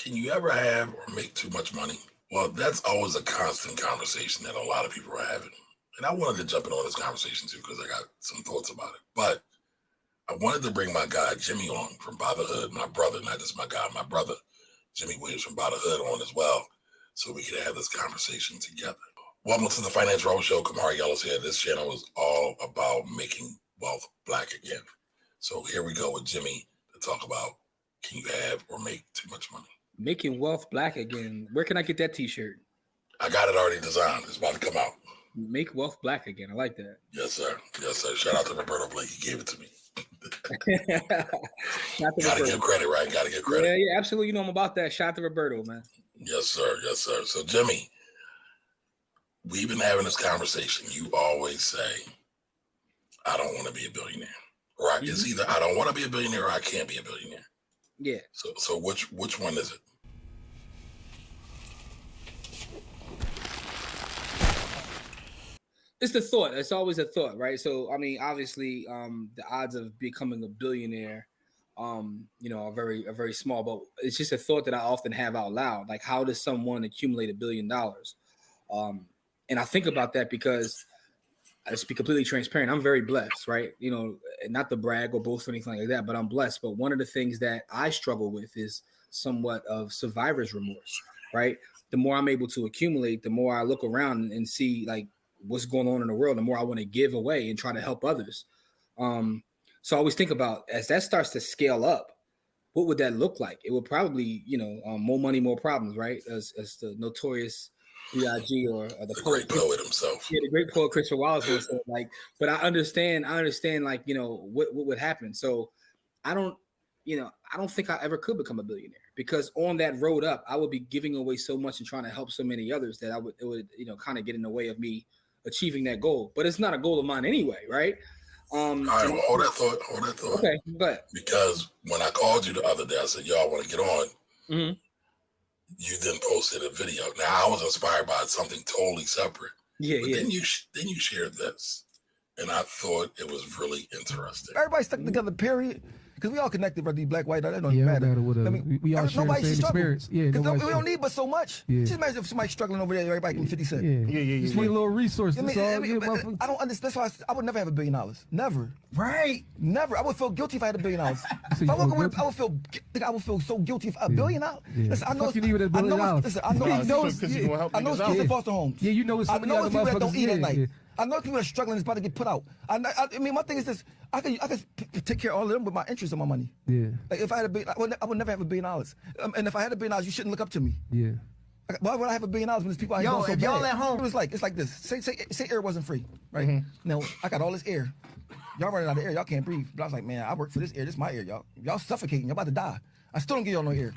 Can you ever have or make too much money? Well, that's always a constant conversation that a lot of people are having. And I wanted to jump in on this conversation too, because I got some thoughts about it. But I wanted to bring my guy, Jimmy, on from By the Hood, my brother, not just my guy, my brother, Jimmy Williams from By the Hood on as well, so we could have this conversation together. Welcome to the Financial Road Show. Kamari Yellows here. This channel is all about making wealth black again. So here we go with Jimmy to talk about, can you have or make too much money? Making wealth black again. Where can I get that t-shirt? I got it already designed. It's about to come out. Make wealth black again. I like that. Yes, sir. Yes, sir. Shout out to Roberto Blake. He gave it to me. Gotta give credit, right? Gotta give credit. Yeah, absolutely. You know I'm about that. Shout out to Roberto, man. Yes, sir. Yes, sir. So, Jimmy, we've been having this conversation. You always say, I don't want to be a billionaire. Or it's either I don't want to be a billionaire or I can't be a billionaire. Yeah. So which one is it? It's the thought. It's always a thought, right? So, I mean, obviously, the odds of becoming a billionaire, are very small. But it's just a thought that I often have out loud. Like, how does someone accumulate $1 billion? And I think about that because, let's be completely transparent, I'm very blessed, right? You know, not to brag or boast or anything like that, but I'm blessed. But one of the things that I struggle with is somewhat of survivor's remorse, right? The more I'm able to accumulate, the more I look around and see, like, what's going on in the world, the more I want to give away and try to help others. So I always think about, as that starts to scale up, what would that look like? It would probably, more money, more problems, right? As the notorious B.I.G. or the great poet himself. Yeah, the great poet Christopher Wallace would say, like, but I understand, like, what would happen. So I don't think I ever could become a billionaire, because on that road up, I would be giving away so much and trying to help so many others that it would kind of get in the way of me achieving that goal. But it's not a goal of mine anyway, right? All right, well, hold that thought. Okay, but because when I called you the other day, I said, y'all want to get on. Mm-hmm. You then posted a video. Now I was inspired by something totally separate. Yeah, but then you shared this, and I thought it was really interesting. Everybody stuck together, period. Because we all connected, whether you black, white, that don't even matter. We all share the same experience. Yeah, because we don't need but so much. Yeah. Just imagine if somebody's struggling over there, everybody can 50 cents. Yeah. Just need a little resource. I don't understand. That's why I would never have $1 billion. Never. Right. Never. I would feel guilty if I had $1 billion. If I walk away, I would feel so guilty if $1 billion. Listen, I know you need $1 billion. Listen, I know it's kids in foster homes. Yeah, you know it's I know it's people that don't eat at night. Yeah. I know people that are struggling is about to get put out. I mean, my thing is this: I could take care of all of them with my interest and my money. Yeah. Like if I had I would never have $1 billion. And if I had $1 billion, you shouldn't look up to me. Yeah. Why would I have $1 billion when there's people out here doing so bad? Y'all at home, it's like this. Say air wasn't free, right? Mm-hmm. Now I got all this air. Y'all running out of air. Y'all can't breathe. But I was like, man, I work for this air. This is my air, y'all. Y'all suffocating. Y'all about to die. I still don't give y'all no air.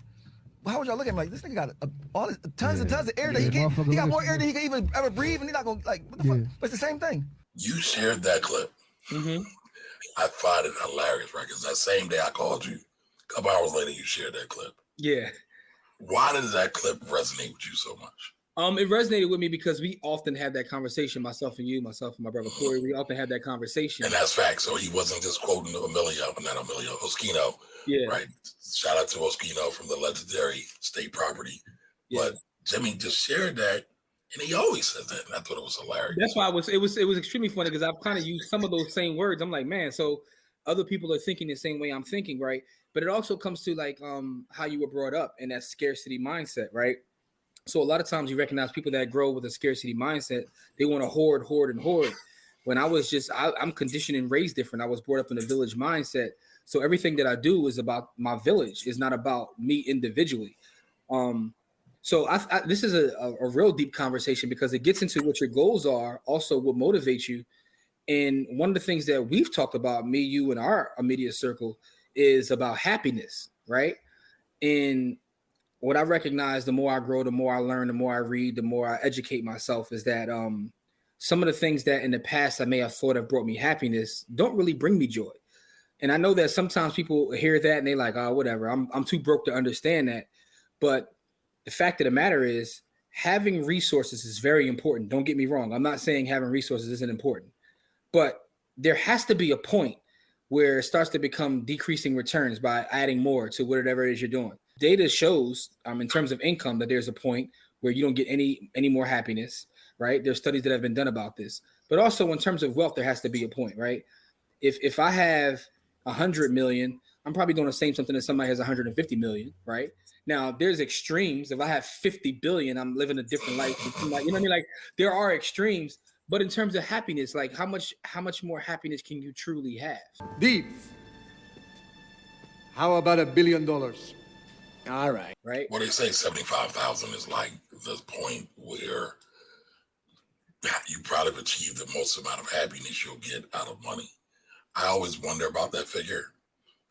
Well, how would y'all look at him like, this nigga got all this tons and tons of air that he got more air than he can even ever breathe, and he's not gonna, like, what the fuck? But it's the same thing. You shared that clip. Mm-hmm. I find it hilarious, right? Because that same day I called you, a couple hours later, you shared that clip. Yeah. Why does that clip resonate with you so much? It resonated with me because we often have that conversation, myself and my brother Corey. We often have that conversation. And that's fact. So he wasn't just quoting Mosquito. Yeah. Right. Shout out to Mosquito from the legendary State Property. Yeah. But Jimmy just shared that, and he always says that, and I thought it was hilarious. That's why it was extremely funny, because I've kind of used some of those same words. I'm like, man, so other people are thinking the same way I'm thinking, right? But it also comes to, like, how you were brought up in that scarcity mindset, right? So a lot of times you recognize people that grow with a scarcity mindset, they want to hoard. When I was I'm conditioned and raised different. I was brought up in a village mindset. So everything that I do is about my village. It's not about me individually. So this is a real deep conversation, because it gets into what your goals are, also what motivates you. And one of the things that we've talked about, me, you, and our immediate circle, is about happiness, right? And what I recognize, the more I grow, the more I learn, the more I read, the more I educate myself, is that some of the things that in the past I may have thought have brought me happiness don't really bring me joy. And I know that sometimes people hear that and they're like, oh, whatever, I'm too broke to understand that. But the fact of the matter is, having resources is very important. Don't get me wrong. I'm not saying having resources isn't important, but there has to be a point where it starts to become decreasing returns by adding more to whatever it is you're doing. data shows in terms of income that there's a point where you don't get any more happiness, right? There's studies that have been done about this. But also in terms of wealth, there has to be a point, right? If I have 100 million, I'm probably doing the same something as somebody has 150 million, right? Now there's extremes. If I have 50 billion, I'm living a different life. You know what I mean? Like there are extremes, but in terms of happiness, like how much more happiness can you truly have? Deep. How about $1 billion? All right. Right. Well, they say 75,000 is like the point where you probably have achieved the most amount of happiness you'll get out of money. I always wonder about that figure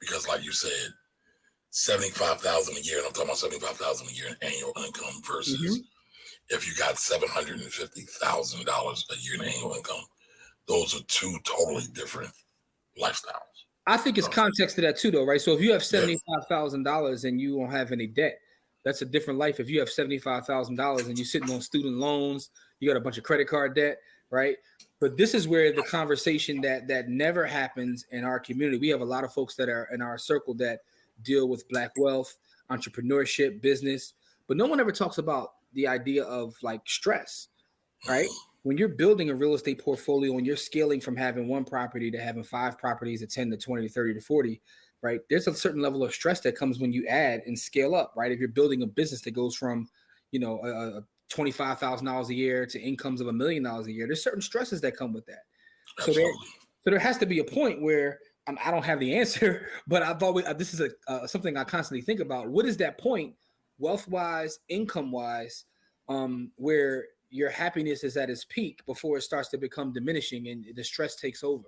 because, like you said, 75,000 a year, and I'm talking about 75,000 a year in annual income versus if you got $750,000 a year in annual income. Those are two totally different lifestyles. I think it's context to that too, though, right? So if you have $75,000 and you don't have any debt, that's a different life. If you have $75,000 and you're sitting on student loans, you got a bunch of credit card debt, right? But this is where the conversation that never happens in our community. We have a lot of folks that are in our circle that deal with Black wealth, entrepreneurship, business, but no one ever talks about the idea of like stress, right? When you're building a real estate portfolio and you're scaling from having one property to having 5 properties to 10 to 20 to 30 to 40, right? There's a certain level of stress that comes when you add and scale up, right? If you're building a business that goes from, $25,000 a year to incomes of $1 million a year, there's certain stresses that come with that. So there has to be a point where I don't have the answer, but I've always, this is something I constantly think about. What is that point, wealth-wise, income-wise, where your happiness is at its peak before it starts to become diminishing and the stress takes over?